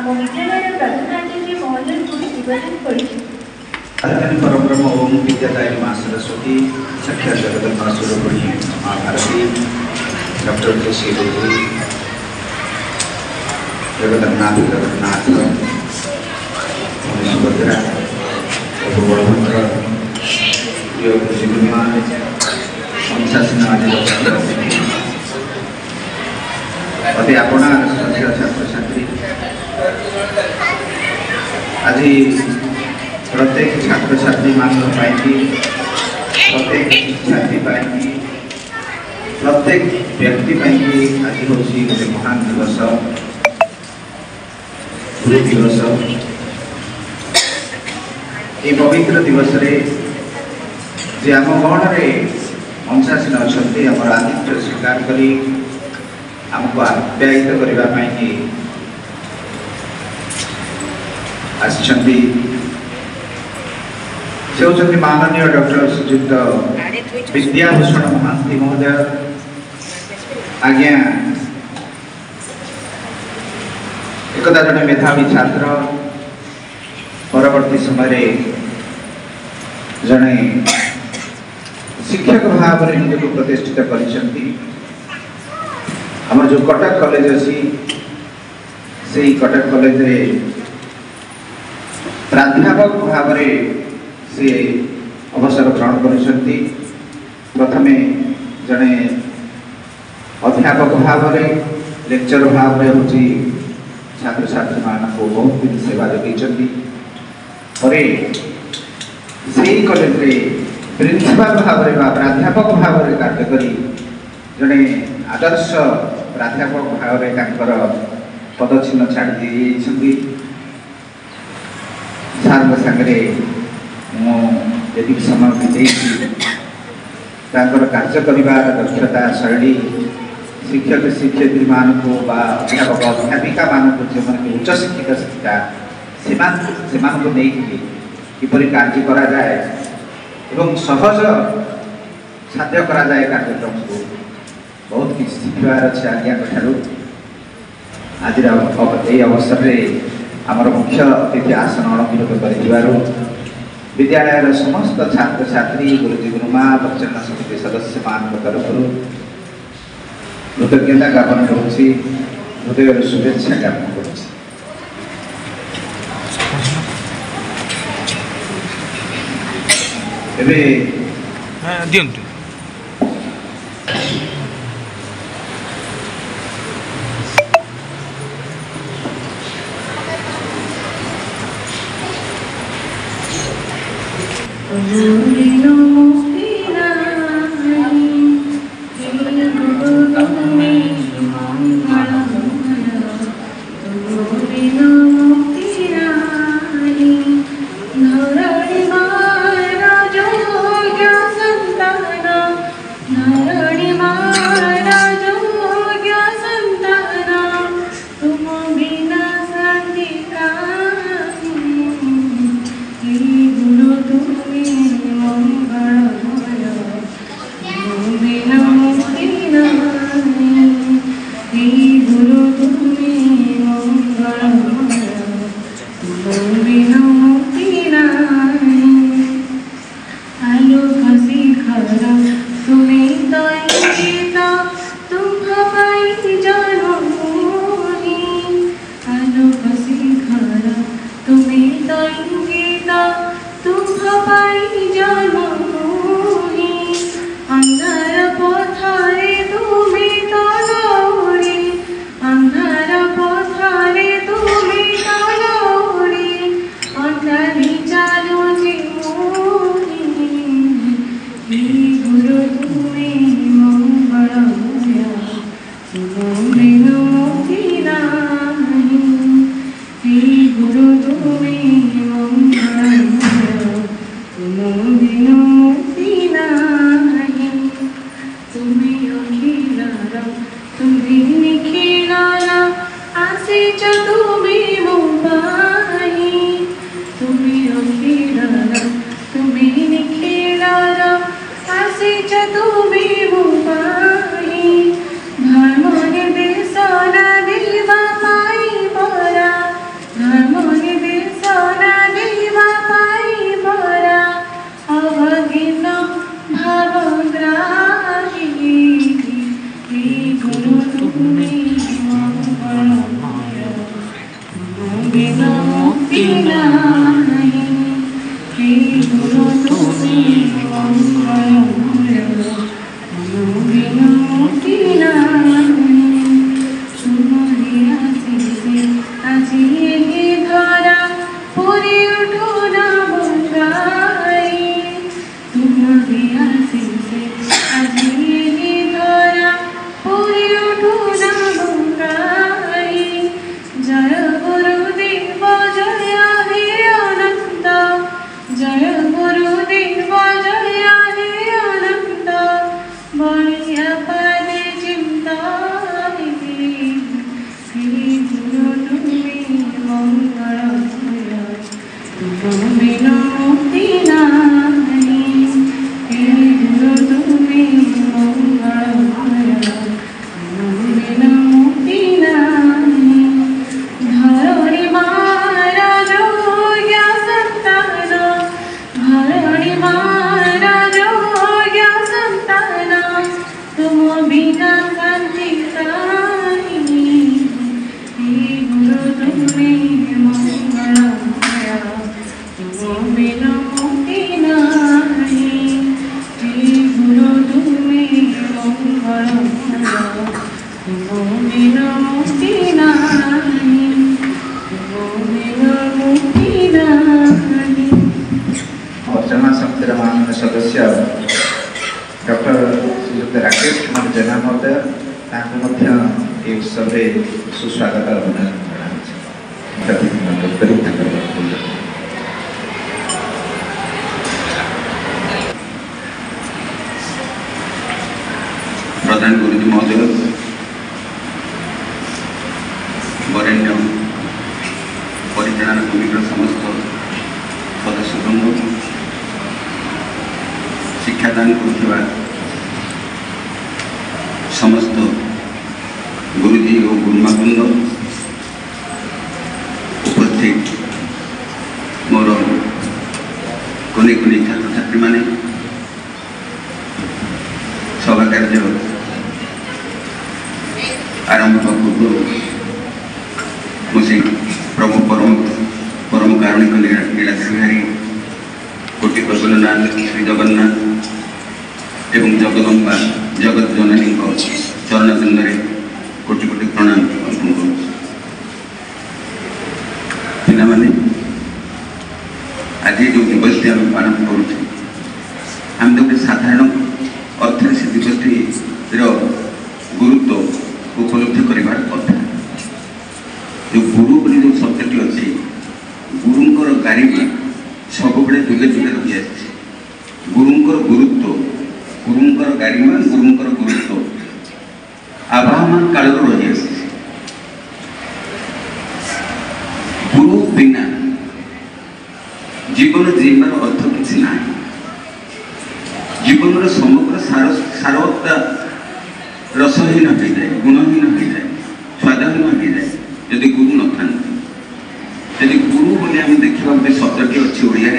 आम विद्यालय प्रधानाचार्य महोदय को निवेदन आदरणीय परब्रह्म ओम विद्यादायिनी माँ सरस्वती साक्षात जगदम्बा स्वरूपिणी माँ भारती डॉक्टर कृषि देवी जगन्नाथ सुभद्रा प्रभु बलभद्र प्रिय पूजनीमा अनुशासन आज अति आपना छात्र छात्री आज प्रत्येक छात्र छात्री प्रत्येक शिक्षार्थी प्रत्येक व्यक्ति आज हूँ गोटे महान दिवस गुरु दिवस। ये पवित्र दिवस रे जे आम गण में अंशासीन अच्छा आम आतिथ्य स्वीकार करी आमको आप्यायित करने आसिछंती से होती माननीय डॉक्टर श्रीयुक्त विद्याभूषण महांती महोदय। आज्ञा एकदा जड़े मेधावी छात्र परवर्ती समय जड़े शिक्षक भाव में निजक प्रतिष्ठित करिसेंती। हमर जो कटक कॉलेज अच्छी से कटक कॉलेज रे प्राध्यापक भाव में से अवसर ग्रहण करिसेंती। प्रथमे जड़े अध्यापक भाव में लेक्चर भाव में हूँ छात्र छात्री मान को बहुत दिन सेवा जगैछंती। कॉलेज रे प्रिंसिपाल भाव में प्राध्यापक भाव में कार्य करी जड़े आदर्श प्राध्यापक भाव में पदचिन्ह छाड़ी दी सार सागरे मुझे समय बिते कार्य कर दक्षता शैली शिक्षक शिक्षयित्री मान को अध्यापक अध्यापिका मान को जो मैंने उच्च शिक्षित शिक्षिका से किपरि कार्य करा जाए एवं सहज साध्य करा जाए कार्यक्रम को बहुत किसी शिखार अच्छे आज्ञा आज अवसर में आमर मुख्य अतिथि आसन अलंकृत कर विद्यालय समस्त छात्र छात्री गुरुजी गुरुमा परिचालना समिति सदस्य मान तरफ कृतज्ञता ज्ञापन करुँची हृदय शुभेच्छा ज्ञापन करुँची। गुरु तुम्हें मंगलमय तुम बिना मुक्ति नहीं हे गुरु तुम्हें मंगलमय तुम बिना मुक्ति नहीं तुम्हारी आशीष आज ये धरा पूरी उठो ना बुझाई तुम्हारी आशीष आज ये धरा पूरी उठो ना बुझाई जय गुरुदेव जय हे आनंद जय गुरुदेव जय हे आनंद बलिया पादे चिंता हे गुरु तुम्हें मंगलमय तुम बिना मुक्ति नहीं हे गुरु तुम्हें मंगलमय तुम बिना मुक्ति नहीं धरणी महाराज ज्ञा संतान धरणी महाराज ज्ञा संतान तुम बिना शांति नहीं हे गुरु तुम्हें मंगलमय तुम बिना मुक्ति नहीं हे गुरु तुम्हें मंगलमय तुम बिना मुक्ति नहीं तुम बिना मुक्ति नहीं। अर्चना समितिर माननीय सदस्य डॉक्टर श्रीयुक्त राकेश कुमार जेना महोदय ताकि उत्सव में सुस्वागत प्रधान गुरुजी महोदय वरेण्य परिचालन कमिटर समस्त सदस्यवृंद शिक्षादान करुवा समस्त गुरुजी और गुरुमावृंद उपस्थित मोर कने कने छात्र छात्री माने सभा कार्य आरंभ पूर्व मुझे प्रभु परम परम कारुणिक नीलाद्रिहारी कोटि कौशलनाथ श्री जगन्नाथ एवं जगदम्बा जगत जननी चरणबिंदे कोटि कोटि प्रणाम अर्पण कर पिलाने आज जो दिवस आम पालन करें तो साधारण अर्थ से दिवस गुरुत्व उपलब्धि कर कथा जो गुरु बोली जो शब्दटी अच्छी गुरुंकर गारिमा सब जुगे जुगे रही आसी गुरुंकर गुरुत्व गुरुंकर गारिमा गुरुंकर गुरुत्व आवाहमान काल रही आसी गुरु बिना जीवन जीवार अर्थ किसी ना जीवन समग्र सारवत्ता रसहीन हो जाए गुणहीन हो जाए स्वादहीन हो जाए यदि गुरु न था यदि गुरु बोले आम देखा गोटे शब्दटी अच्छी ओडिया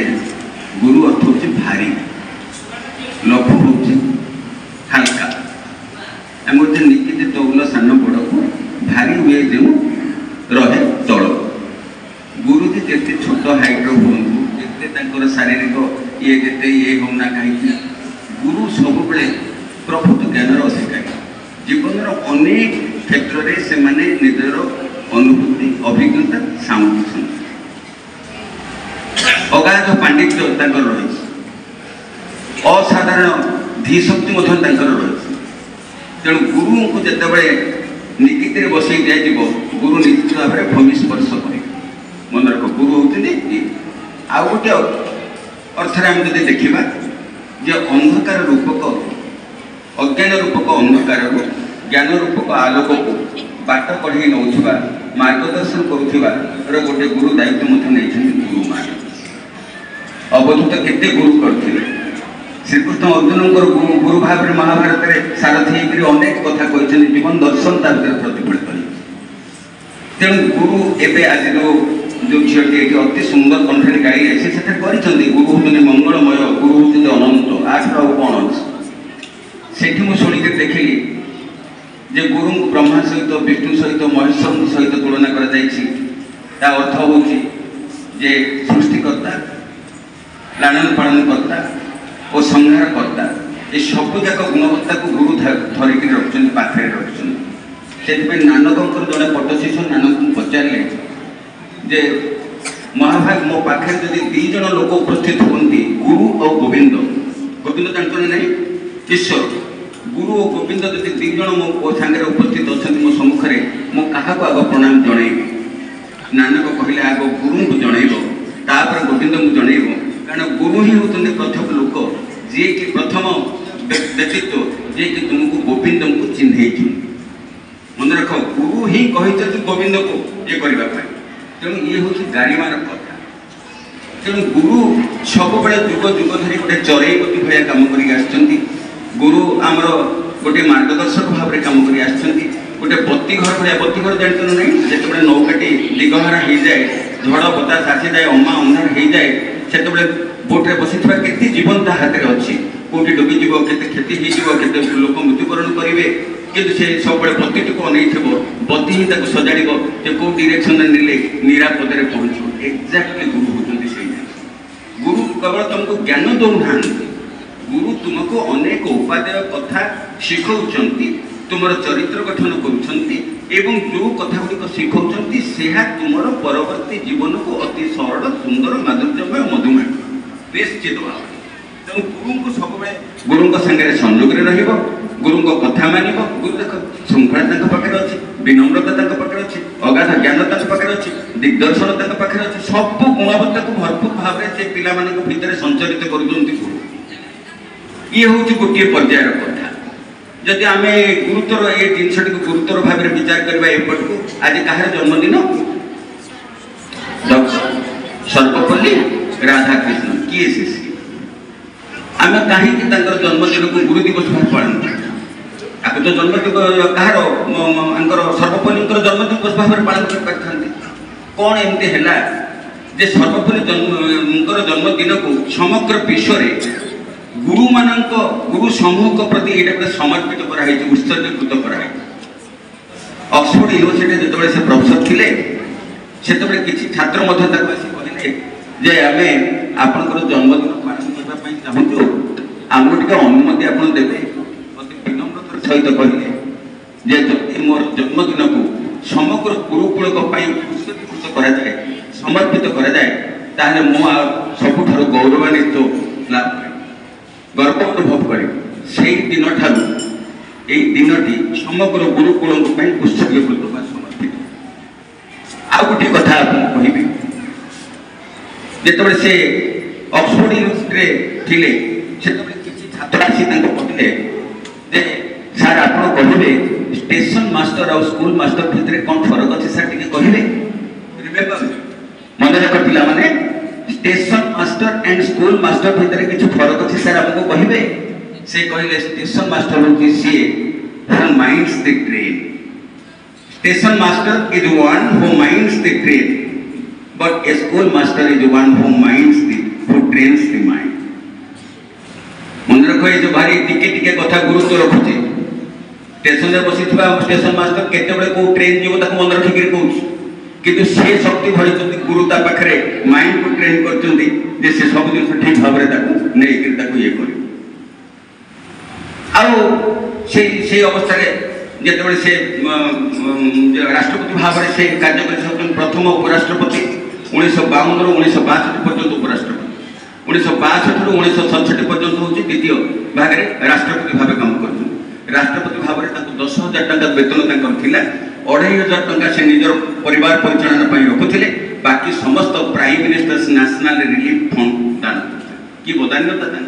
गुरु अर्थ हूँ भारी लघु हूँ हाल्का आम गोटे निकित तौल सान बड़ को भारी हुए जो रहे तल गुरुजी जिते छोट हाइट हूँ शारीरिक ये जिते ये होना कहीं गुरु सब प्रभुत ज्ञान अधिकारी जीवन अनेक क्षेत्र में से निजर अनुभूति अभिज्ञता सामुन अगाध पांडित्य रही असाधारण धीशक्ति रही तेणु गुरु को जिते निकित बस दिज्व गुरु निश्चित भाव में भूमि स्पर्श कर मन रख गुरु होती आउ गोटे अर्थर आम जब देखा जे अंधकार रूपक अज्ञान रूपक अंधकार ज्ञान रूपक आलोक को बाट कढ़े नौवा मार्गदर्शन करुवा गोटे गुरु दायित्व नहीं गुरु मान अवधूत केते गुरु करते श्रीकृष्ण अर्जुन गुरु भाव में महाभारत में सारथी अनेक कथा कहते जीवन दर्शन ता प्रतिफलित कर तेणु गुरु एवं आज जो झीटी ये अति सुंदर कंठे गाई से गुरु होते मंगलमय गुरु होते अनंत आठ कौन अच्छी मुझे शुणिक देखिली जे गुरु ब्रह्मा सहित विष्णु सहित महेश्वर सहित तुलना कर अर्थ हूँ जे सृष्टिकर्ता लालन पालन करता और संहार करता ये सबुजाक गुणवत्ता को गुरु धरिक रखुच्च पाखे रखुच्च से नानक जड़े पट शिशु नानक पचारे जे महाभाग मो पाखे जदि दी जन लोक उपस्थित होती गुरु और गोविंद गोविंद जानते नहीं ईश्वर गुरु और गोविंद जदि दी जन मो सांगे उपस्थित अच्छा मो सम्मुखें मो क्या आग प्रणाम जनइबी नानक कहले आग गुरु को जनइब तापर गोविंद को जनइब कारण गुरु ही होते प्रथम लोक जी कि प्रथम व्यक्तित्व जी कि तुमको गोविंद को चिन्ह मन रख गुरु ही कही गोविंद को ये करने तेणु ये हूँ गारिमार कथा तेणु गुरु सब जुग जुग धरी गोटे चरई गति भाया कम कर गुरु आमर गोटे मार्गदर्शक भाव में कम कर गोटे बत्ती घर भाया बत्ती घर जानते ना जिते नौकाटी दिगहारा हो जाए झड़ बतास आसी जाए अमा अंधार हो जाए से बोट्रे बसी के जीवन ता हाथ में अच्छी कौटी डुबीज के क्षति होते लोक मृत्युवरण करेंगे किंतु से सब बत्ती को अनई बत्ती ही सजाड़ कौ डिरेक्शन ने निरापद पहुँच एक्जाक्टली गुरु होती से गुरु केवल तुमको ज्ञान दौना गुरु तुमको अनेक उपादेय कथा शिखौंट तुम चरित्र गठन करुँच जो कथा गुड़िक शिखौंट से तुम परवर्ती जीवन को अति सरल सुंदर माधुर्यमय मधुमय निश्चित भाव तेणु गुरु को सब गुरु सागर संयोग गुरु कथा मान गुरु देख श्रृंखला पाखे अच्छी विनम्रता पाखे अच्छी अगाध ज्ञान पाखे अच्छी दिग्दर्शन पाखे अच्छी सब गुणवत्ता को भरपूर भाव में से पिला भितर संचरित कर गुरु ये हूँ गोटे पर्यायर कथा जदि आम गुरुतर ये जिनस गुरुतर भाव में विचार करवा एपट को आज कहार जन्मदिन सर्वपल्ली राधाकृष्ण किए से आम कहीं जन्मदिन को गुरु दिवस भाव पालन आप तो जन्मदिन कहार सर्वपल्ली जन्मदिन भाव में पालन कर पारि कौन एमती है जे सर्वपल्ली जन्मदिन को समग्र विश्व में गुरु मानक गुरु समूह के प्रति ये समर्पित कराई उत्सर्गीकृत कराई ऑक्सफोर्ड यूनिवर्सिटी जो से प्रोफेसर थे से किसी छात्र कहले जे आम आपंकर जन्मदिन पालन करने चाहूँ आमको टे अनुमति आप देवे अति विनम्रतार सहित कहले जे मोर जन्मदिन को समग्र गुरुकुल उत्सर्गीकृत कराए समर्पित कराए मो सबुठ गौरवान्वित लाभ गर्व अनुभव करे से दिन ठारू ये दिनटी समग्र गुरुकुल उत्सर्गीकृत समर्पित आउ गोटे कथा कहि जिते से ऑक्सफोर्ड यूनिवर्सिटी थे किसी छात्र आसी कहते जे सार आप कहे स्टेशन मास्टर और स्कूल मास्टर भितर कौन फरक अच्छे सार टी कहे रिमेम्बर मन रख पिला माने station master and school master भितर किसी फरक अच्छे सर आपको कहे से कहले स्टेशन मास्टर हूँ see who minds the train station master is one who minds the train but A school master is one who minds who trains the mind मन रख ये जो भारी टिके टिके कथा गुरुत्व रखुचे स्टेशन में बसी स्टेशन मास्टर केते कौ ट्रेन जीव मन रखिक कौच किंतु से शक्ति भरी गुरु ता पाखे माइंड को ट्रेन कर सब जिन ठीक भाव में नहीं ये कर अवस्था जिते से राष्ट्रपति भाव में से कार्य कर प्रथम उपराष्ट्रपति 1952 ରୁ 1962 पर्यंत उपराष्ट्रपति 1962 ରୁ 1967 पर्यंत हूँ द्वितीय भाग में राष्ट्रपति भाव काम कर राष्ट्रपति भाव में 10,000 टंका वेतन थिला 2,500 टंका से निजर परिवार परिचालना रखुले बाकी समस्त prime ministers national relief fund दान कि बदान्यता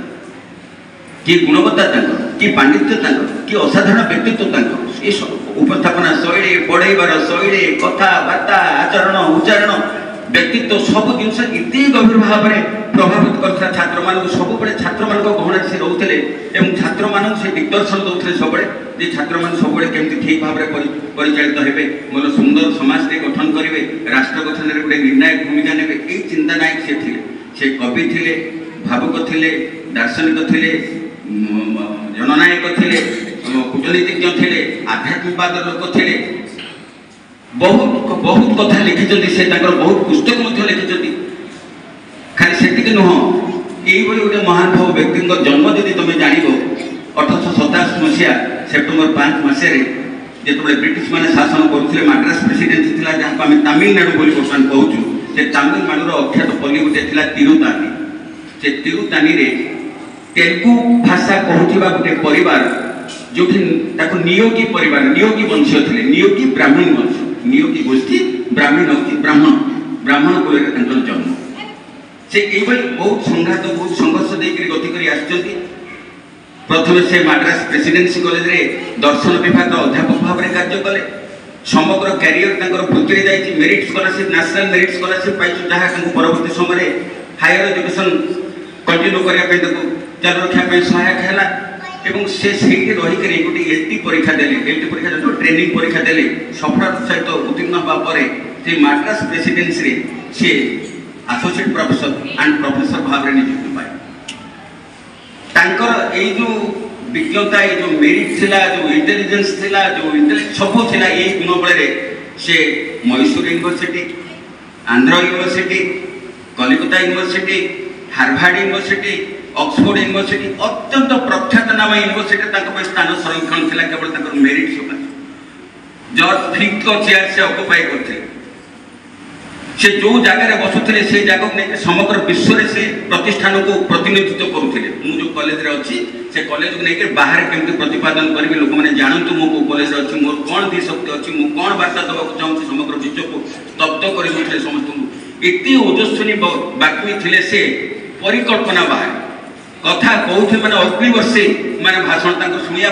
कि गुणवत्ता कि पांडित्य कि असाधारण व्यक्तित्व ये उपस्थापना शैली पढ़ेबार शैली कथबार्ता आचरण उच्चारण व्यक्तित्व सब जिनस इतने गभीर भाव में प्रभावित करता छात्र मान सब छात्र मान गहना से रोते छात्र मान से दिग्दर्शन दौते सब छात्र मान सब केमती ठीक भाव में परिचालित हे मोर सुंदर समाज गठन करेंगे राष्ट्र गठन में गोटे निर्णायक भूमिका ने यही चिंता नायक से कवि थे भावुक थे दार्शनिक थे जननायक थे कूटनीतिज्ञ थे आध्यात्मिकवाद लोक थे बहुत बहुत कथा लिखिं से बहुत पुस्तक लिखिं खाली से नुह ये गोटे महानुभाव व्यक्ति जन्म जदि तुम जान 1887 मसीहा सेप्टेम्बर 5 मसीह जो ब्रिटिश माने शासन करते माड्रास प्रेसिडेंसी थी जहाँ आम तमिलनाडु बोली बर्तमान कहूँ से तमिलनाडुर अख्यात पल्ली गोटे तिरुतानी से तिरुतानी तेलुगु भाषा कहूबा गोटे परिवार जो नियोगी परिवार नियोगी वंश थे नियोगी ब्राह्मण वंश नियोगी गोष्ठी ब्राह्मण ब्राह्मण कुल जन्म से बहुत संघात बहुत संघर्ष देकर गति कर आसुच्च प्रथम से माड्रास प्रेसिडेंसी कॉलेज रे दर्शन विभाग अध्यापक भाव में कार्य कले समग्र कैरियर वृत्ति जाइए merit scholarship national merit scholarship पाई जहाँ परवर्ती समय हायर एजुकेशन कंटिन्यू करने चालू रखा सहायक है एवं से रहीकि गोटे एलटी परीक्षा देले एलटी परीक्षा जो ट्रेनिंग परीक्षा देले सफलता सहित उत्तीर्ण होगा से माड्रास प्रेसिडेंसी सी एसोसिएट प्रोफेसर एंड प्रोफेसर भाव में नियुक्ति पाए तांकर जो विज्ञता ये जो मेरिट थिला जो इंटेलिजेंस थिला जो इंटेलेक्ट सब थिला ये गुण बल से Mysore university Andhra university Calcutta university Harvard university Oxford university अत्यंत प्रख्यात नाम यूनिवर्सिटी स्थान संरक्षण थिला केवल मेरिट सकाशे जॉर्ज फिंक को चेयर से ऑक्युपाई करते से जो जगह बसुले से जगह नहीं समग्र विश्व से प्रतिष्ठान को प्रतिनिधित्व करुले मुझे जो कॉलेज अच्छी से कॉलेज को लेकर बाहर केमती प्रतिपादन करी लोक मैंने जानतु मो कॉलेज अच्छी मोर कौन धीशक्ति अच्छी मुझे कौन वार्ता देवाक चाहूँगी समग्र विश्व को स्तब्ध कर समस्त एत ओजस्विनी बाक्मी थे से परिकल्पना बाहर कथा कहते मैंने अग्नि वर्षे मैंने भाषण शुणा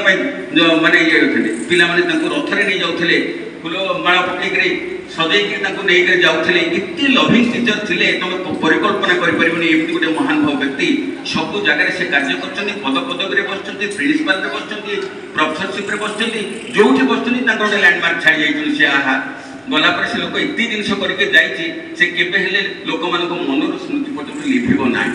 मानने ये पिला रथरे नहीं जाते फूल माला पकड़ सजैक नहीं जाते एत लविंग टीचर थे तुम परिकल्पना करें गोटे महानुभाव व्यक्ति सब जगह से कार्य कर पद पदक बस प्रिंसिपाल बस प्रोफेसरशिप बस जो बस गोटे लैंडमार्क छाड़ी जाइए सी आहा गलापर से लोक एत जिन करके जाइए लोक मान मनर स्मृति पर्यटन लिभ ना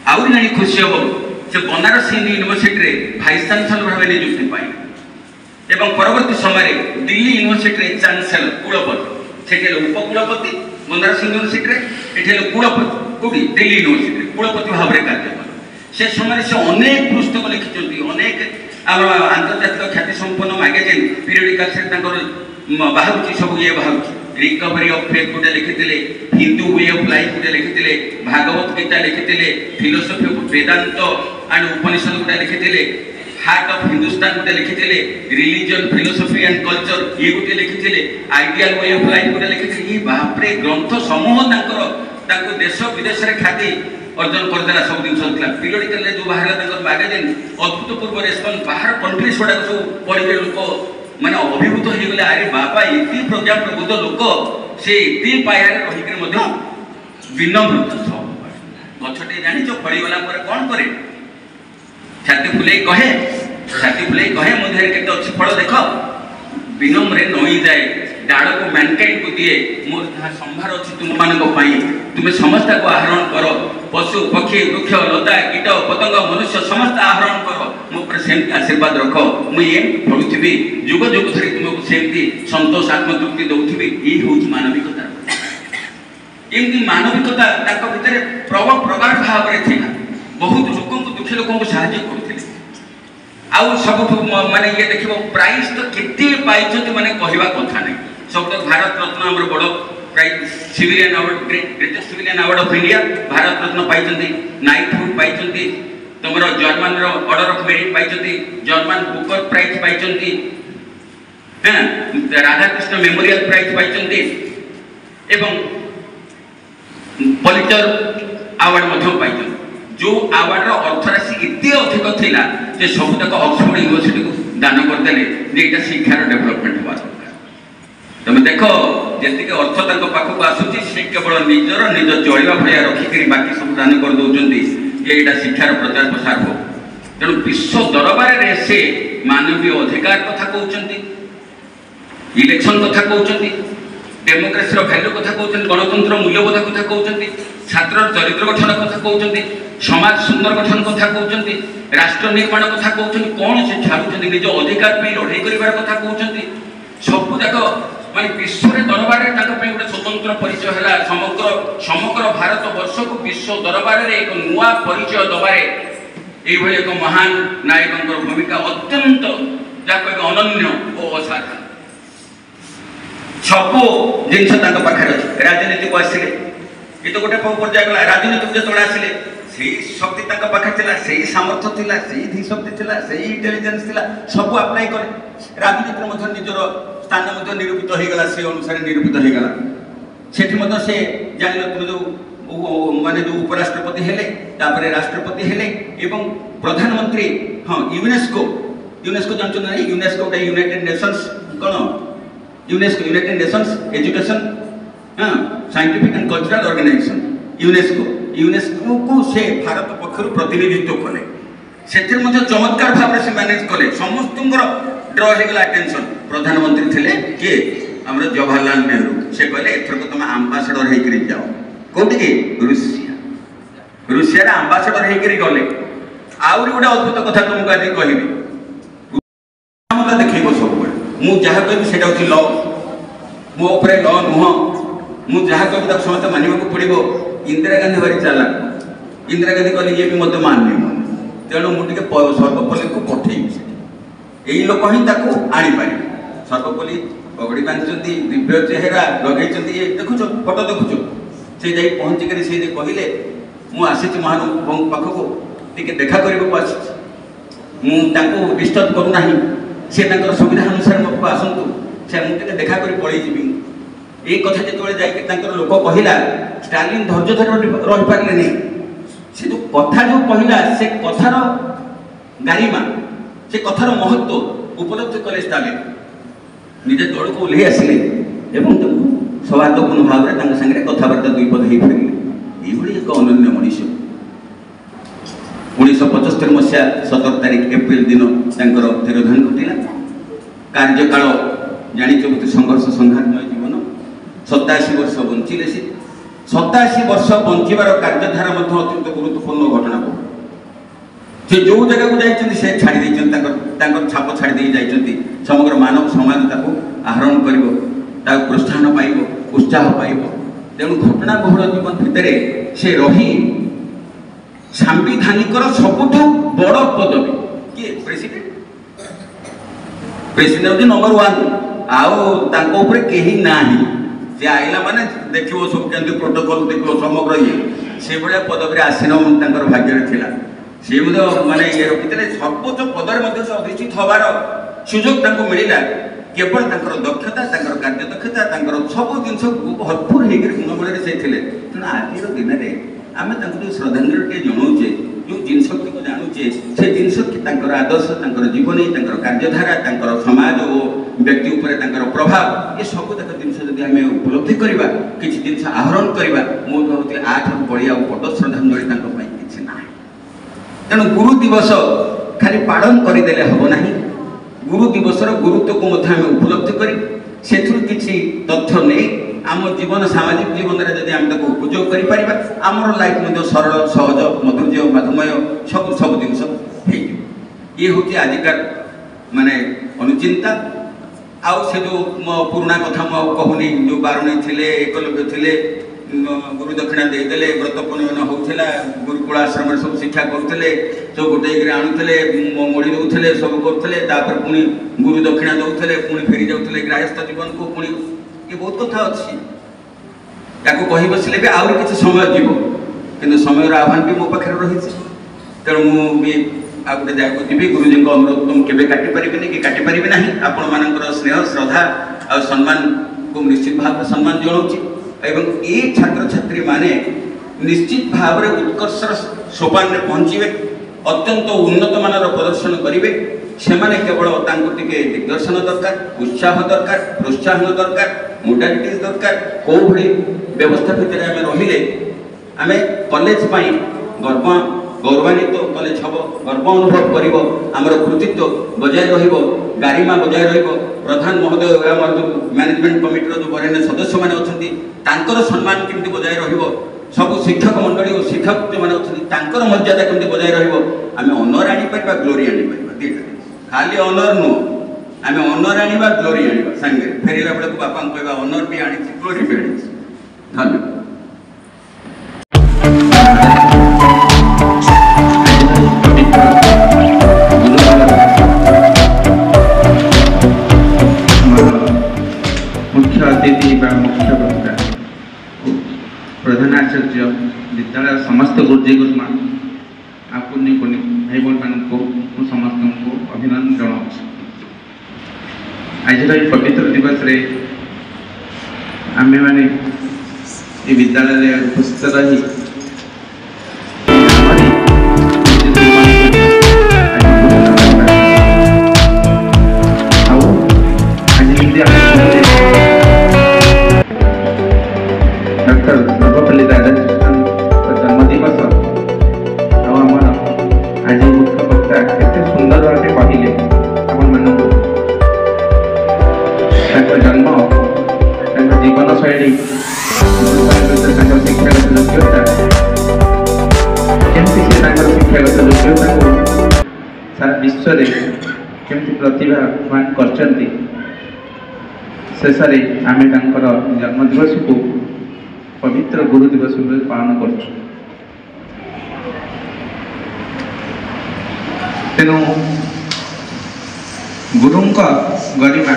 आउरी जानी खुशी हम से Banaras Hindu university vice chancellor भाव नियुक्ति पाई एवं परवर्ती समय दिल्ली यूनिवर्सिटी चांसलर कुलपति से उपकुलपति बनारस यूनिवर्सिटी ये कुलपति कौटी दिल्ली यूनिवर्सिटी कुलपति भाव में कार्य कले से समय से अनेक पुस्तक लिखिं अनेक आम आंतर्जातिक ख्याति संपन्न मैगजीन पीरियडिकल से बाहर सब ये बाहर रिकवरी ऑफ फेथ गोटे लिखिते हिंदू वे ऑफ लाइफ गोटे लिखिते भागवत गीता लिखिते philosophy of Vedanta and Upanishad गोटे लिखिते हार्ट ऑफ हिंदुस्तान गोटे लिखिते रिलीजन फिलोसफी एंड कल्चर ये गोटे लिखिते आइडियल वे ऑफ लाइफ गोटे लिखिते ये बापरे ग्रंथ समूह देश विदेश में ख्याति अर्जन करदेला सब जिन पीरियडिकल जो बाहर मैगजीन अभूतपूर्व रेस्पन्स बाहर कंट्रीज गुड़ा सब पढ़े लोक मैंने अभिभूत हो गले अरे बाबा ये प्रज्ञा प्रबुद्ध लोक से ये पायार रहीकि विनम्र गछटे जानी फड़गला कौन करे छाती फुले कहे मध्य के अच्छी फल देख विनम्रे नई जाए डाड़ को मैनकाइंड को दिए मोर जहाँ संभार अच्छी तुम मान तुम्हें समस्त को आहरण कर पशु पक्षी वृक्ष लता कीट पतंग मनुष्य समस्त आहरण कर मो पर सेमती आशीर्वाद रख मुझे पढ़ुथी जुग जुग धरी तुमको सेमती संतोष आत्मतृप्ति दौथी ये हूँ मानविकता एमती मानविकता भितर प्रगाढ़ भाव में थी बहुत लोक दुखी लोक साहय करते आउ सब माने ये देख प्राइज तो केते पाई माने कहवा कथा नहीं सब भारत रत्न आम बड़ prize civilian award greatest civilian award of India Bharat Ratna पाई नाइटहुड पाई तुम जर्मन ऑर्डर ऑफ मेरिट पाई जर्मन बुकर प्राइज पाई राधाकृष्ण मेमोरियल प्राइज पाई एवं पॉलिटर अवार्ड पाई जो अवार्ड अर्थराशि एत अधिक थिला जे सब तक ऑक्सफोर्ड यूनिवर्सिटी को दान करदे ये शिक्षार डेवलपमेंट हवा दरकार तुम देख जी अर्थ तक पाखक आसूची से केवल निजर निज चलवा भाया रखिक बाकी सब दान कर दौरान ये शिक्षार प्रचार प्रसार हो तेणु विश्व दरबार में से मानवीय अधिकार कथा कहते इलेक्शन कथा कहते डेमोक्रेसी भैल्यू कथा कहते गणतंत्र मूल्यबोध कथा कहते छात्र चरित्र गठन कथा कहते समाज सुंदर गठन कथा कहते राष्ट्र निर्माण कथा कहते कौन से छाड़ुं निज अधिकार लड़ाई कर कथा कहते सबू जाक माने विश्व दरबार में गोटे स्वतंत्र परिचय है समग्र समग्र भारत वर्ष को विश्व दरबार में एक नुआ परिचय दबारे ये एक महान नायक भूमिका अत्यंत जहाँ एक अनन्य और असाधारण सब जिनस पाखे अच्छे राजनीति को आसिले ये तो गोटे पर्याय गला राजनीति को जो आसिले से शक्ति पाखे थिला से सामर्थ्य थिला से धी शक्ति थिला से इंटेलिजेंस थिला सब अप्लाई करे राजनीति निजर स्थान निरूपित हो गला से अनुसार निरूपित हो गला सेठी से जान तुम जो माने जो उपराष्ट्रपति हेले तापर राष्ट्रपति हेले एवं प्रधानमंत्री हाँ यूनेस्को यूनेस्को जानते ना यूनेस्को गोटे यूनाइटेड नेशंस कौन UNESCO united nations education scientific and cultural organization UNESCO UNESCO को से भारत पक्षर प्रतिनिधित्व कले से चमत्कार भाव से मैनेज कले समस्त ड्र होगा अटेंशन प्रधानमंत्री थे किए आम जवाहरलाल नेहरू से कहले एथर तुम आंबासाडर होकर जाओ कौटी रुषिया रुषिया आंबासाडर होकर गले आहरी गोटे अद्भुत कथा तुमको आज कह देख सब मुझे जहाँ कह से ल मो ल नुह मुझे जहाँ कह समस्त मानवा पड़ो इंदिरा गांधी भारी चाला इंदिरा गांधी कहले ये भी मत माननी तेणु मुझे सर्वपल्ली को पठेबी यही लोक ही आनीपारे सर्वपल्ली पगड़ी बांधि दिव्य चेहरा लगे देखुच फटो देखुच से जा पहुँचिक से कहले मुझे महानुभाव पाखक टे देखा करने मुझे डिस्टर्ब करूना से सुविधा अनुसार मो पाखु आसतु से मुझे देखा कर पलैजी ये कथा जो जाकर लोक कहला स्टालिन धैर्य धर रही पारे नहीं से जो कथा जो कहला से कथार गारिमा से कथार महत्व उपलब्ध कले स्टालिन निजे तौड़ को ओह्लि आसिले सौहार्दपूर्ण भाव में सागर कथबार्ता दुई पद हो पारे ये एक अनन्य मनीष 1975 मसीहा 17 तारीख एप्रिल दिन तिरोधान घटला कार्यकाल जानी संघर्ष संघातमय जीवन 87 वर्ष बंचिले से 87 वर्ष बंचार कार्यधारा अत्यंत गुरुत्वपूर्ण घटना को से जो जगह को जाइए से छाड़ी छाप छाड़ी जाइए समग्र मानव समाज आहरण कर प्रोत्साहन पाइब उत्साह पाइब तेणु घटना बहुल जीवन भितर से रही सांविधानिक सबुठ बड़ पदवी किए प्रेसिडेंट प्रेसिडेंट नंबर 1 आउ कहीं ना से आइला माने देखो सब केमती प्रोटोकॉल देखो समग्र ये से भाया पदवी आसीन भाग्य थिला से माने ये रखी सर्वोच्च पदर से अधिष्ठित हबार सुजोग मिलला केवल दक्षता कार्य दक्षता सब जिन भरपूर होकर गुणबल से तेणु आज दिन में आम श्रद्धांजलि जनाऊे जो जिन शक्ति को जानुचे से जिन शक्ति आदर्श जीवनी कार्यधारा समाज और व्यक्ति उपर प्रभाव ये सब तक जिन आम उपलब्धि करवा कि जिन आहरण करवा मो भावती आठ बड़िया बड़ श्रद्धांजलि कि ना तेणु गुरु दिवस खाली पालन करदे हम ना गुरु दिवसर गुरुत्व को उपलब्धि कर किसी तथ्य नहीं आम जीवन सामाजिक जीवन में जब आम उपयोग कर लाइफ सरल सहज मधुर्य मधुमय सब सब जिन ये हूँ आजिकार माने अनुचिंता आउ से जो मो पुराणा कथा मो कहूनी जो बारुणी थे एकलव्य थे गुरु दक्षिणा देदेले व्रत पूर्ण होता गुरुकुल आश्रम सब शिक्षा करुले सब गोटे आणुले मोड़ी दौले सब करुले पुणी गुरु दक्षिणा दौले पुणी फेरी जाते गृहस्थ जीवन को पुणी ये बहुत कथा अच्छी कही बसले भी आउरी किसी समय जीव कि समय आह्वान भी मो पाखे रही तेणु मुझे आ गोटे जगह जी गुरुजी अनुरोध तो मुझे काटिपारे कि काटिपारे ना आपण मान स्नेह श्रद्धा और सम्मान को निश्चित भाव में सम्मान जनाऊँगी एवं ये छात्र छात्री माने निश्चित भाव में उत्कर्ष सोपान में पहुँचे अत्यंत उन्नत मानर प्रदर्शन करेंगे से केवल टे दिग्दर्शन दरकार उत्साह दरकार प्रोत्साहन दरकार मोडालिटीज दरकार कौ भाई व्यवस्था भितर आम रहिले आम कॉलेज गर्व गौरवान्वित कॉलेज हम गर्व अनुभव कर आमर कृतित्व बजाय रहिबो गारिमा बजाय रहिबो प्रधान महोदय आमर जो मैनेजमेंट कमिटी जो बरेण्य सदस्य मैंने अच्छा सम्मान केमती बजाय सब शिक्षक मंडली और शिक्षक जो मैंने अच्छा मर्यादा केमती बजाय रमें ऑनर आनीपर ग्लोरी आनीपर दीटा खाली ऑनर नुह आम ऑनर आनी ग्लोरी आनी सांगे फेरला बेलू बापा कहवा ऑनर भी आनी ग्लोरी भी आनी धन्यवाद। मुख्य अतिथि बा मुख्य वक्ता प्रधानाचार्य विद्यालय समस्त गुरुजी गुरुमा पुण्य पुण्य भाई बहन मान समस्त को अभिनंदन जनाऊँ। आज पवित्र दिवस रे आमे माने ये विद्यालय उपस्थित रही डॉक्टर सर्वपल्ली राधाकृष्णन जन्म दिवस आमर आज मुख्य वक्ता केते सुंदर भावे कहले आपण मानक जन्म जीवन शैली शिक्षागत योग्यता केमती से शिक्षागत योग्यता को सारा विश्व में केमती प्रतिभावान करचंती शेष में आम जन्मदिवस को पवित्र गुरु दिवस पालन कर तेणु गुरु गरिमा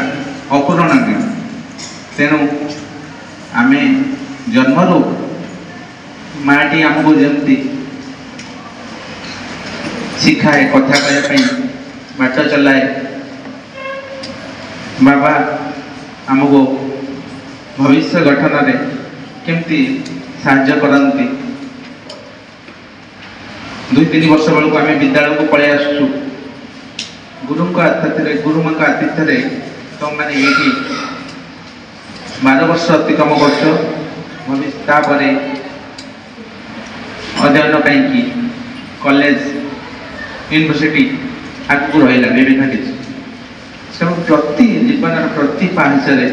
अपूरणीय तेणु आम जन्मरू माटी आमको जमती शिखाए कथा कहवाई बाट चलाए बाबा आमको भविष्य गठन में केमती साहाय्य करती 2-3 वर्ष बेलू आम विद्यालय को पलि आसु गुरु आतिथ्य गुरु माँ आतिथ्य तुम मैंने ये 12 वर्ष अतिक्रम कर भविष्य अध्ययन कहीं कॉलेज यूनिवर्सिटी आगू रहा विभिन्न किसी प्रति जीवन प्रति पाहचरे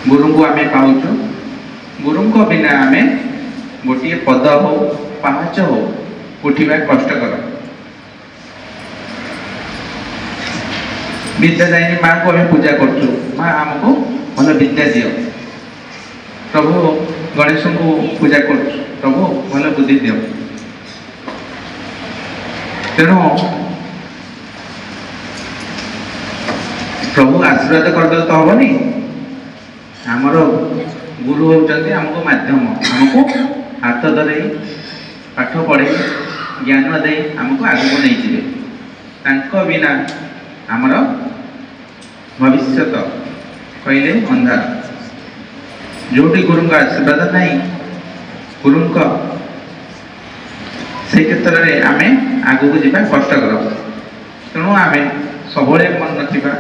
गुरु को आम पाचु गुरु को बिना आम गोटे पद हो पाहच हो उठा कष्टकर विद्या जाइए माँ को आम पूजा करूँ माँ आमको भल विद्या दियो प्रभु गणेश को पूजा कर प्रभु भल बुद्धि दियो तेणु प्रभु आशीर्वाद करदे तो हेनी आमर गुरु होती आमको मध्यम आमको हाथ धरे पाठ पढ़े ज्ञान दे आमको आगू नहीं जाए बिना आमर भविष्य कहले अंधार जोटी गुरु का आशीर्वाद नहीं गुरु से क्षेत्र में आम आगू को जावा कष्टकर तेणु आम सब मन रखा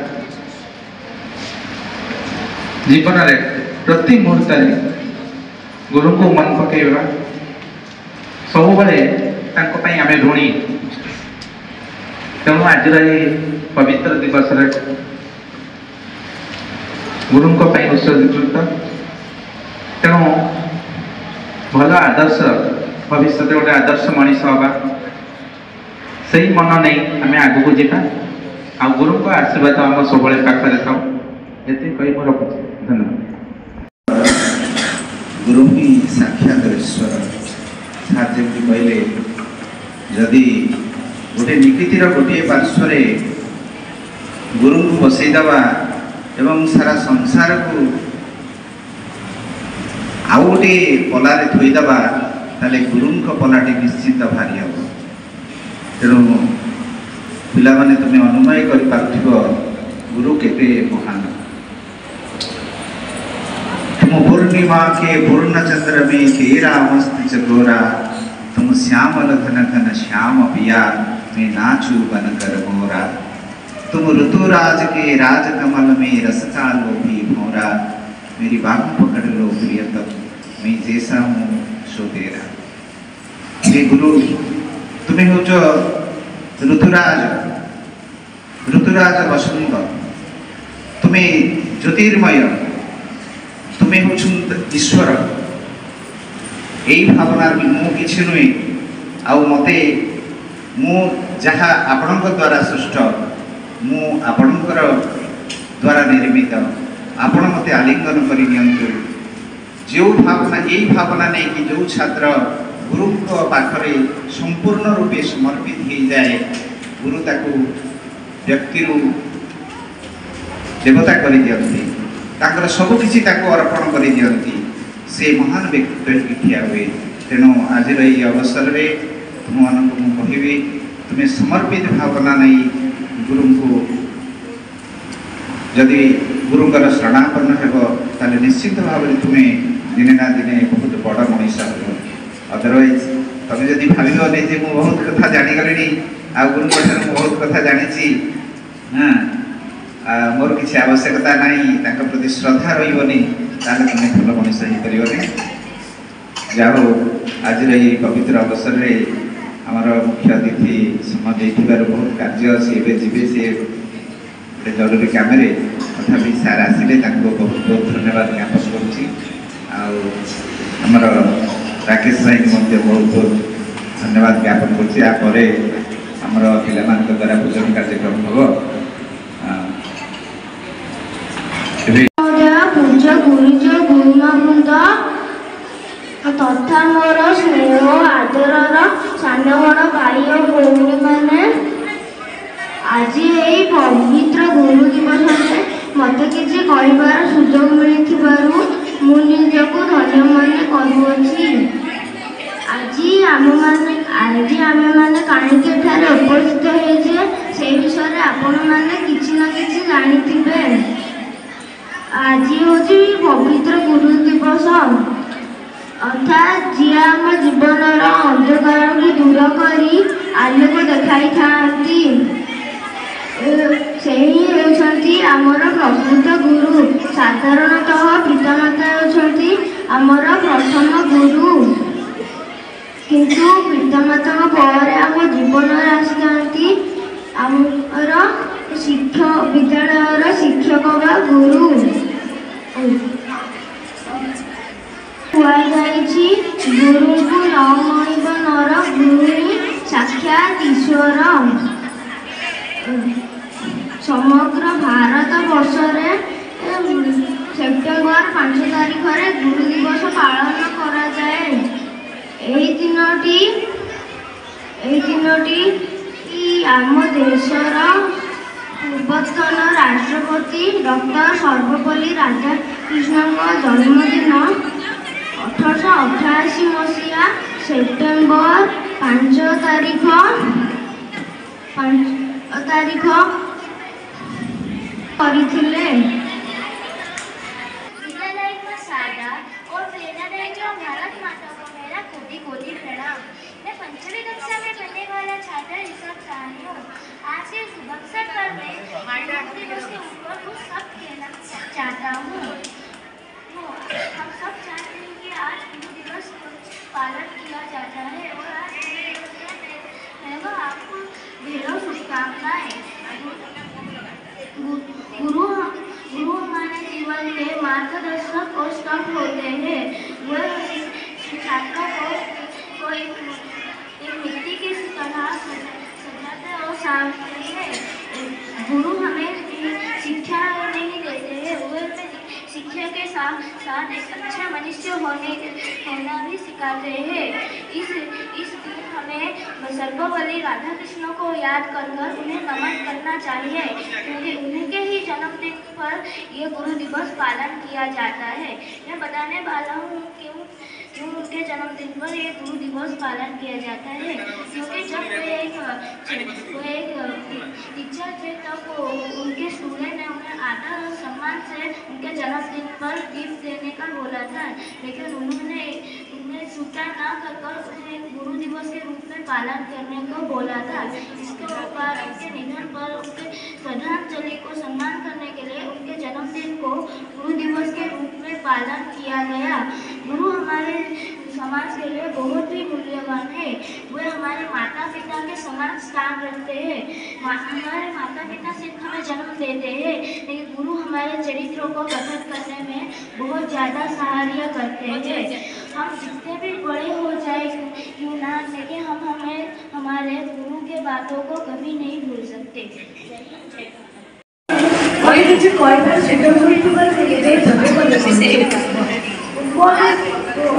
जीवन में प्रति मुहूर्त गुरु को मन पकड़ा सब आम ऋणी तेणु आज पवित्र दिवस गुरु उत्सर्गीकृत तेणु भल आदर्श भविष्य गोटे आदर्श मनीष हवा से मन नहीं आम आगू को जावा आ गुरु को आशीर्वाद आम सब पाखे था ये कही मोर रखुच्छे धन्यवाद। गुरु ही साक्षात ईश्वर साथी कहले जदि गोटे निकितिर गोटे पार्श्व गुरु को बसईदवा एवं सारा संसार को आउ गोटे पलारे थईदवा ताले गुरु पलाटी निश्चित भारी हम तेणु पिला माने तुम्हें अनुमय कर गुरु केते महान तुम पूर्णिमा के पूर्ण चंद्र में तेरा मस्त चकोरा तुम श्यामल घन घन श्याम पिया मैं नाचू बनकर मोरा तुम ऋतुराज के राज कमल में रस का लोभी भौरा मेरी बात पकड़ लो प्रियतम मैं जैसा हूँ सो तेरा। हे गुरु तुम्हें हो ऋतुराज ऋतुराज वसंत तुम्हें ज्योतिर्मय तुम्हें हूँ ईश्वर यही भावनार मु कि नुहे आउ मते मु जहाँ आपण द्वारा सृष्ट मु आपणकर द्वारा निर्मित आपण मते आलिंगन करि नियंतु जो भावना यही भावना नहीं कि जो छात्र गुरु पाखरे संपूर्ण रूपे समर्पित हो जाए गुरु ताकू व्यक्ति देवता कर दियंती ताकर सब किछि ताकू अर्पण कर दियंती से महान व्यक्ति ठिया हुए। तेणु आज ये अवसर में तुमको कहबी तुम्हें समर्पित भावना नहीं गुरु को जदि गुरुंकर शरणापन्न हेब ताले निश्चित भाव में तुम्हें दिने ना दिने बहुत बड़ मनीषा हो। अदरवाइज तुम जदि भाविबनी जे मु बहुत कथा जानिगलिनी आ गुरु बहुत कथा जानी हाँ मोर किसी आवश्यकता नहीं तांका प्रति श्रद्धा रही तुम भल मनीष हो पारे। जाहो आज ये पवित्र अवसर में आमर मुख्य अतिथि समय दे बहुत कार्य अच्छे जी सी गोटे जरूरी कम तथापि सार आसिले बहुत बहुत धन्यवाद ज्ञापन करमर राकेश भाई बहुत बहुत धन्यवाद ज्ञापन करमर पिला द्वारा पूजन कार्यक्रम हम पूज्य गुरुज गुरुमा वृंद तथा मोर स्नेह आदर सान बड़ भाई और भौणी मैंने आज यही पवित्र गुरु दिवस मत किसी कहबार सुजोग मिलू मुझको धन्य मन करुँची। आज आम मैंने कहीं उपस्थित होजे से विषय आपण मैंने किसी ना किसी जानी आज हूँ पवित्र गुरु दिवस अर्थात जी आम जीवन अंधकार को दूर कर आलोक देखाई से ही आमर प्रकृत गुरु। साधारणतः पितामाता होती आमर प्रथम गुरु किंतु पितामाता पर आम जीवन आसी आमर शिक्षक विद्यालय शिक्षक बा गुरु गुरु को न मणिब नर गुरुनी साक्षात ईश्वर। समग्र भारत वर्ष सेप्टेम्बर 5 तारिख में गुरु दिवस पालन करा जाए। आम देशर पूर्वतन राष्ट्रपति डॉक्टर सर्वपल्ली राधाकृष्णन जन्मदिन 1888 मसीहा सेप्टेम्बर 5 तारिख करथिले। भारत माता को मेरा कोटि कोटि प्रणाम। मैं पंचमी कक्षा में पढ़ने वाला छात्र ऋषभ साहनी हूँ। आज के शुभ अवसर पर मैं गुरु दिवस के ऊपर कुछ सब कहना चाहता हूँ। हम सब चाहते हैं कि आज गुरु दिवस पालन किया जाता है और आज वह आपको ढेरों शुभकामनाएं। गुरु हमारे जीवन के मार्गदर्शक और स्तंभ होते हैं। वह छात्रों को एक मिट्टी की तरह सजाते और सामने हैं। गुरु हमें शिक्षा नहीं देते हैं, वह शिक्षा के साथ एक अच्छा मनुष्य होना भी सिखाते हैं। इस दिन हमें सर्वपल्ली राधाकृष्ण को याद कर उन्हें नमन करना चाहिए, क्योंकि उनके ही जन्मदिन पर यह गुरु दिवस पालन किया जाता है। मैं बताने वाला हूँ क्यों उनके जन्मदिन पर यह गुरु दिवस पालन किया जाता है। क्योंकि जब वो एक टीचर थे तब उनके स्टूडेंट ने उन्हें आदर और सम्मान से उनके जन्मदिन पर गिफ्ट देने का बोला था, लेकिन उन्हें स्वीकार ना कर उन्हें गुरु दिवस के रूप में पालन करने को बोला था। इसके बाद उनके निधन पर उनके श्रद्धांजलि को सम्मान करने के लिए उनके जन्मदिन को गुरु दिवस के रूप में पालन किया गया। गुरु हमारे समाज के लिए बहुत ही मूल्यवान है। वे हमारे माता पिता के समान स्थान रखते हैं। हमारे माता पिता सिर्फ हमें जन्म देते हैं, लेकिन गुरु हमारे हमारे चरित्रों को प्रकट करने में बहुत ज़्यादा सहायता करते हैं। हम जितने भी बड़े हो जाए क्यों ना, लेकिन हम हमारे गुरु के बातों को कभी नहीं भूल सकते।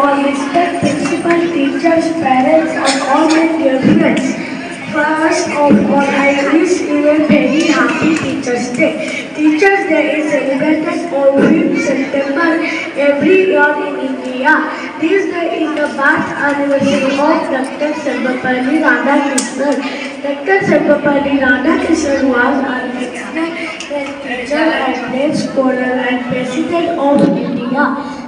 All respect principal, teachers, parents, and all my dear friends. First of all, I wish you a very happy Teachers' Day. Teachers' Day is celebrated on 5th September every year in India. This day is the birth anniversary of Dr. Sarvepalli Radhakrishnan. Dr. Sarvepalli Radhakrishnan was an excellent teacher and great scholar and President of India.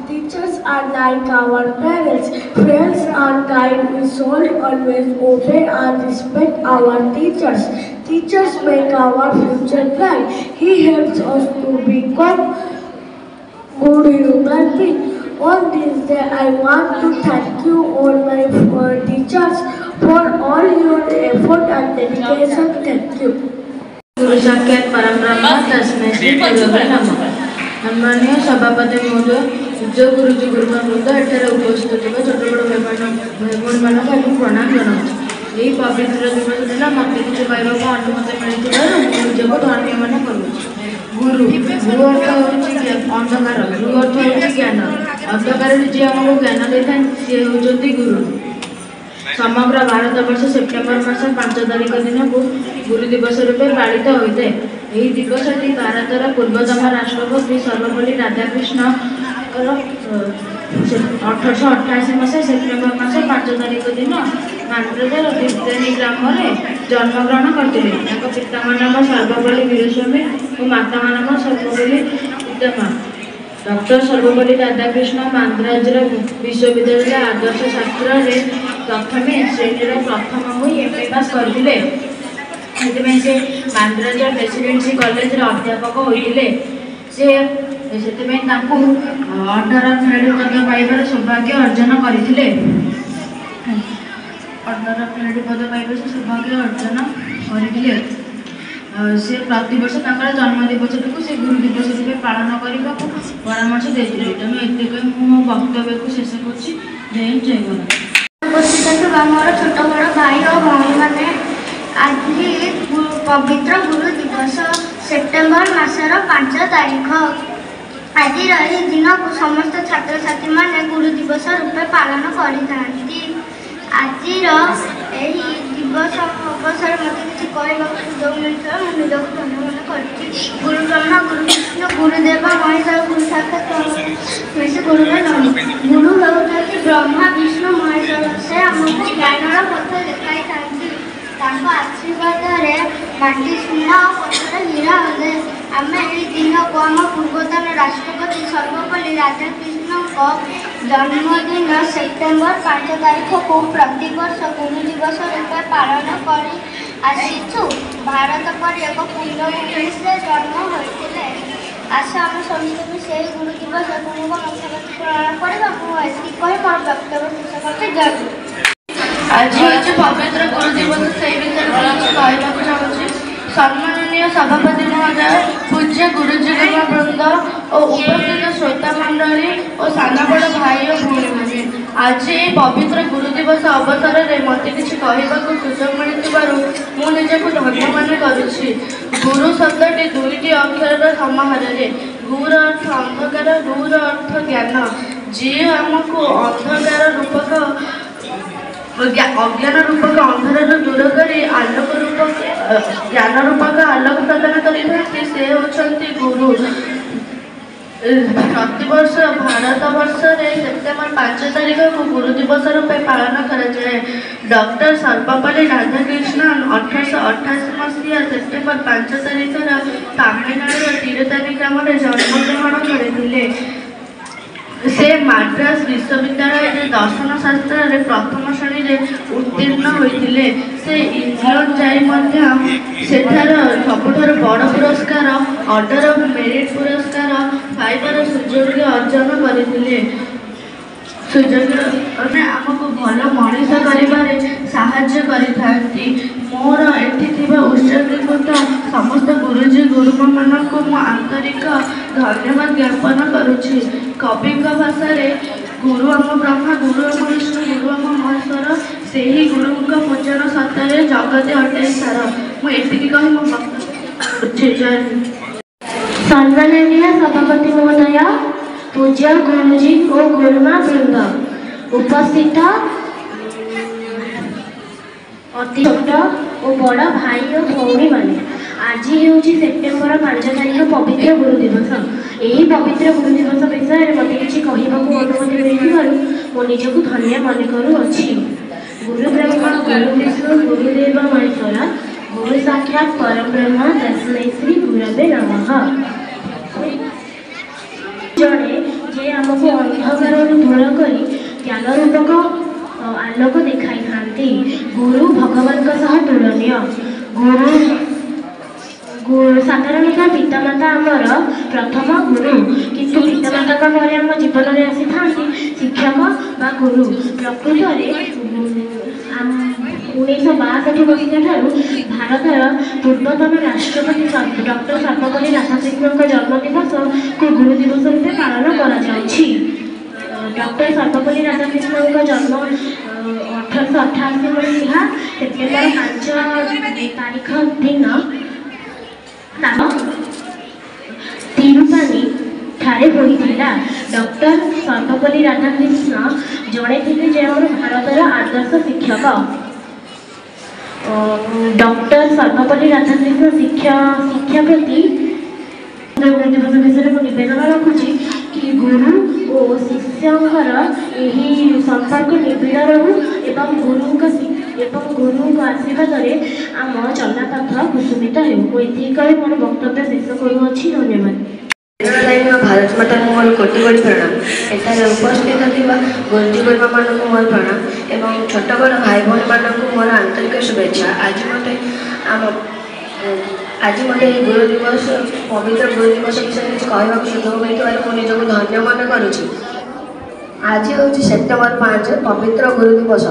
Teachers are like our parents, friends are guides. We should always obey and respect our teachers. Teachers make our future bright. He helps us to become good human beings. On this day, I want to thank you all my teachers for all your effort and dedication. Thank you. गुरु साक्षात परम ब्रह्म तस्मै श्री गुरवे नमः। सम्मानीय सभापति महोदय, पूज्य गुरुजी गुरुवृंद एठारे उपस्थित ଥିବା छोट बड़ भाई ମାନଙ୍କୁ प्रणाम जनाऊँ। यही पवित्र दिवस दिन मत किसी कहवाक अनुमति मिलता निजको धन्य मन करुँच। गुरु गुरु अर्थ हूँ अंधकार, गुरु अर्थ हूँ ज्ञान। अंधकार जी आमको ज्ञान दे था सी होती गुरु। समग्र भारत वर्ष सेप्टेम्बर मास 5 तारिख दिन को गुरु दिवस रूपे पालित होता है। यही दिवस भारतर पूर्वतम राष्ट्रपति सर्वपल्ली राधाकृष्ण 1888 मसीहा सेप्टेम्बर मास 5 तारिख दिन मांद्राजर दिव्यानी ग्राम में जन्मग्रहण करते। पिता नाम सर्वपल्ली वीरस्वामी और माता नाम सर्वपल्ली विद्यामा। डॉक्टर सर्वपल्ली राधाकृष्ण मांद्राजर विश्वविद्यालय आदर्श शास्त्र प्रथम श्रेणी प्रथम हो एमए पास करते। से मांद्राजर प्रेसिडेंसी कॉलेज अध्यापक होते। से 18 श्रेणी पद पाइबार सौभाग्य अर्जन करते। 18 श्रेणी पद पाइबार सौभाग्य अर्जन करते। से प्रतिवर्ष जन्मदिवस से गुरु दिवस रूपे पालन करने को परामर्श देते। तेणु एत मो वक्तव्य को शेष कर जय जय गुरु। मोर छोट बड़ भाई और भाई मैंने आज पवित्र गुरु दिवस सेप्टेम्बर मासर 5 तारिख आज दिन समस्त छात्र छात्री मैंने गुरु दिवस रूपे पालन करते। आज दिवस अवसर मत किसी कहवा सुजोग मिलता मुझे निजक धन्य मन कर। गुरु ब्रह्मा गुरु विष्णु गुरुदेव महेश्वर गुरु साक्षात गुरु गुरु होती ब्रह्मा विष्णु महेश्वर। से आमको ज्ञानर पथ देखाई आशीर्वाद माटी सुना और पथर हीरा हे। आम दिन को आम पूर्वतन राष्ट्रपति सर्वपल्ली राधाकृष्ण जन्मदिन सेप्टेम्बर 5 तारिख को प्रतिवर्ष गुरु दिवस रूपे पालन कर आसीचु। भारत पर एक पुण्यभूमि से जन्म होते। आशा आम समस्त भी से गुरु दिवस गुरु को मुख्यमंत्री प्रणाम करवा मोर वक्तव्य शेष करते। जय गुरु। आज हूँ पवित्र गुरु दिवस से विषय कहवाक चाहूँगी। सम्माननीय सभापति महोदय, पूज्य गुरुजी वृंद और उपस्थित श्रोता मंडली और सान बड़ भाई और भूणी मैंने आज ये पवित्र गुरु दिवस अवसर में मत किसी कहवाक सुजोग मिलता मुझको धन्य मन करुँची। गुरु शब्दटी 2टी अक्षर समाहार। गुर अर्थ अंधकार, गुर अर्थ ज्ञान। जी आमको अंधकार रूपक अज्ञान रूपक अंधार दूर कर आलोक रूपक ज्ञान रूपक आलोक प्रदान करते से होती गुरु। प्रतिवर्ष भारत वर्ष सेप्टेम्बर 5 तारिख को गुरु दिवस रूपे पालन कराए। डॉक्टर सर्वपल्ली राधाकृष्णन 1888 मसीहा सेप्टेम्बर 5 तारिख तमिलनाडु तिरुतानी ग्राम में जन्मग्रहण करते। से माद्रास विश्वविद्यालय दर्शन शास्त्र प्रथम श्रेणी उत्तीर्ण होते। से इंग्लैंड जाई सेठार सबुठार बड़ पुरस्कार ऑर्डर ऑफ मेरिट पुरस्कार पाइबार सुजोग अर्जन करते। सुजोग आमको भल मनीष कर साहाय्य करती। मोर एठी थिबा उत्सर्गीकृत समस्त गुरुजी गुरुमा मानक मु आंतरिक धन्यवाद ज्ञापन करुछि। कवि भाषा गुरु आम ब्रह्मा गुरु आम विष्णु गुरु आम महेश्वर से ही गुरु पूजन सत्य जगत अटे सार मुझे कही मो वक्तव्य। सम्माननीय सभापति महोदय, पूज्य गुरुजी और गुरुमा वृंद, उपस्थित अति छोट और बड़ भाई और भौणी मैंने, आज हूँ सेप्टेम्बर 5 तारीख पवित्र गुरु दिवस। यही पवित्र गुरु दिवस विषय में मत कि अनुमति मिलू मो निजक धन्य मन करुच्ची। गुरु ब्रह्मा गुरु विष्णु गुरुदेव महेश्वर गुरु साक्षात परम ब्रह्म तस्मै श्री गुरवे नमः। जड़े जे आमको अंधकार दूर कर ज्ञान रूपक आलोक देखाई थांती। गुरु भगवान सह तुलनीय। गुरु साधारणतः पितामाता आमर प्रथम गुरु, किंतु पितामाता पर आम जीवन में आसी था शिक्षक बा गुरु। प्रकृत में 1962 मसीहा भारतर पूर्वतन राष्ट्रपति डॉक्टर सर्वपल्ली राधाकृष्णन जन्मदिवस को गुरु दिवस रूप पालन कर। डॉक्टर सर्वपल्ली राधाकृष्णन जन्म 1888 मसीहा सेप्टेम्बर 5 तारीख दिन तिरुपानी ठारे होइथिला। डॉक्टर सर्वपल्ली राधाकृष्ण जड़े थे जे आम भारतर आदर्श शिक्षक। डॉक्टर सर्वपल्ली राधाकृष्ण शिक्षा प्रति गुरु दिवस विषय में निवेदन रखुची कि गुरु और शिष्यंकर यही संपर्क निबिड़ रहू एवं गुरु आशीर्वाद आम चलापथ कुसुमित हो। मोर वक्तव्य शेष करुच्ची। धन्यवाद। भारत माता मोर कोटि कोटि प्रणाम। एठारे उपस्थित थिबा गुरुजी गुरुमा मानक मोर प्रणाम एवं छोट बड़ भाई भौणी मानक मोर आंतरिक शुभेच्छा। आज मते गुरु दिवस पवित्र गुरु दिवस विषय किसी कहवा सुযোগ मिलथिबार मो निजको धन्य मन करुछि। आज हूँ सेप्टेम्बर 5 पवित्र गुरु दिवस।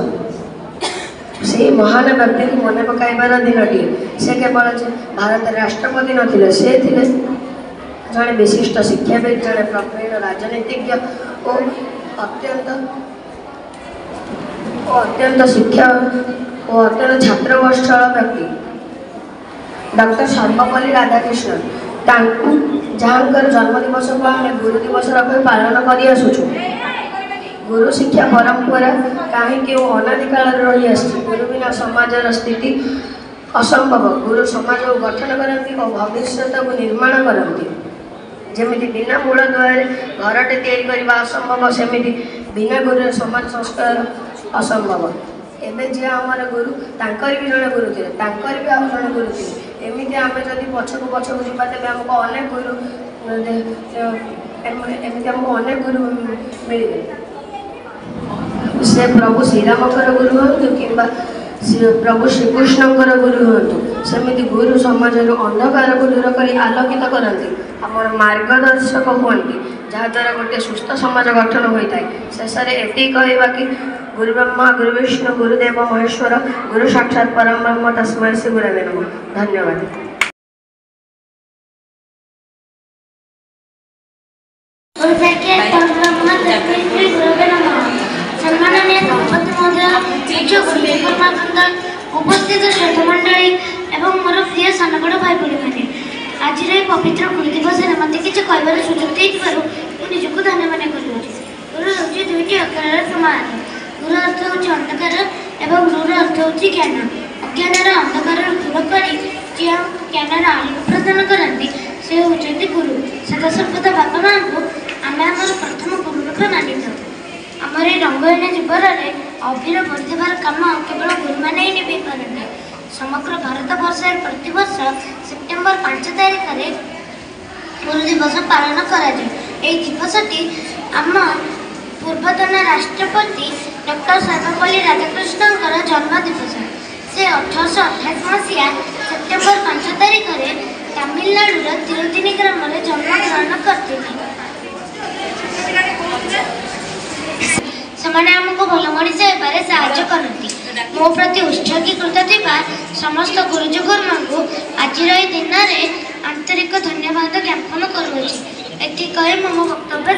से महान व्यक्ति को मन पकाइबार दिनटी। से केवल भारत राष्ट्रपति नथिले, से थिले जड़े विशिष्ट शिक्षाविद, जड़े प्रवीण राजनीतिज्ञ और अत्यंत शिक्षा और अत्यंत छात्रवत्सल व्यक्ति डॉक्टर सर्वपल्ली राधाकृष्णन। जहाँकर जन्मदिवस को आम गुरु दिवस रूप पालन कर आसुचु। गुरु शिक्षा परंपरा कहीं अनादिकाल रही आसी। गुरु बिना समाजर स्थिति असंभव। गुरु समाज को गठन करती और भविष्य को निर्माण करती। जमी बिना मूल द्वारे घरटे या असंभव, सेमती बिना गुरु समाज संस्कार असंभव। एवं जी आम गुरु तांकर भी जड़े गुरु थे, तांकर भी आउ जड़े गुरु थे। एमती आम जब पछक पछक जावा तेज आमको अनेक गुरु एमती आमको अनेक गुरु मिले। से प्रभु श्रीरामकर गुरु हूँ कि प्रभु श्रीकृष्णकर गुरु हूँ, सेमती गुरु समाज अंधकार को दूर कर आलोकित करती, आमर मार्गदर्शक हमें, जहाद्वारा गोटे सुस्थ समाज गठन होता है। शेष में ये कहवा कि गुरु ब्रह्मा गुरु विष्णु गुरुदेव महेश्वर गुरु साक्षात परम ब्रह्म तस्मै श्री गुरवे नमः। धन्यवाद। सम्माननीय सभापति महोदय, उपस्थित श्रोतमंडली एवं मोर प्रिय सान बड़ भाई भौणी मैंने, आज पवित्र गुरु दिवस मत किसी कहबार सुযোগ निजक धन्य मन कर। गुरु हूँ दुईटी अक्षर समान। गुरु अर्थ हूँ अंधकार एवं गुरु अर्थ हूँ ज्ञान। अज्ञान अंधकार दूर कर ज्ञान आलोक प्रदान करती से होती गुरु। सदासर्वदा बापा माँ को आम प्रथम गुरु रूप मानि था। आमर रंगहीन जीवन में अभिर बढ़ार कम केवल गुरु मैंने ही निभे पारती। समग्र भारत वर्ष प्रतिवर्ष सेप्टेम्बर 5 तारीख में गुरु दिवस पालन करवसटी आम पूर्वतन राष्ट्रपति डॉक्टर सर्वपल्ली राधाकृष्णन जन्म दिवस। से 1828 मसीहा सेप्टेम्बर 5 तारीख में तमिलनाडुर तिरुतिनी ग्राम में जन्मग्रहण करते। से आमको भल मनीष होबार साहाय्य करती। मो मो प्रति उत्सर्गीकृत थिबा समस्त गुरुजी गुरुमा को आज दिन में आंतरिक धन्यवाद ज्ञापन करुँच। एति कही मो वक्तव्य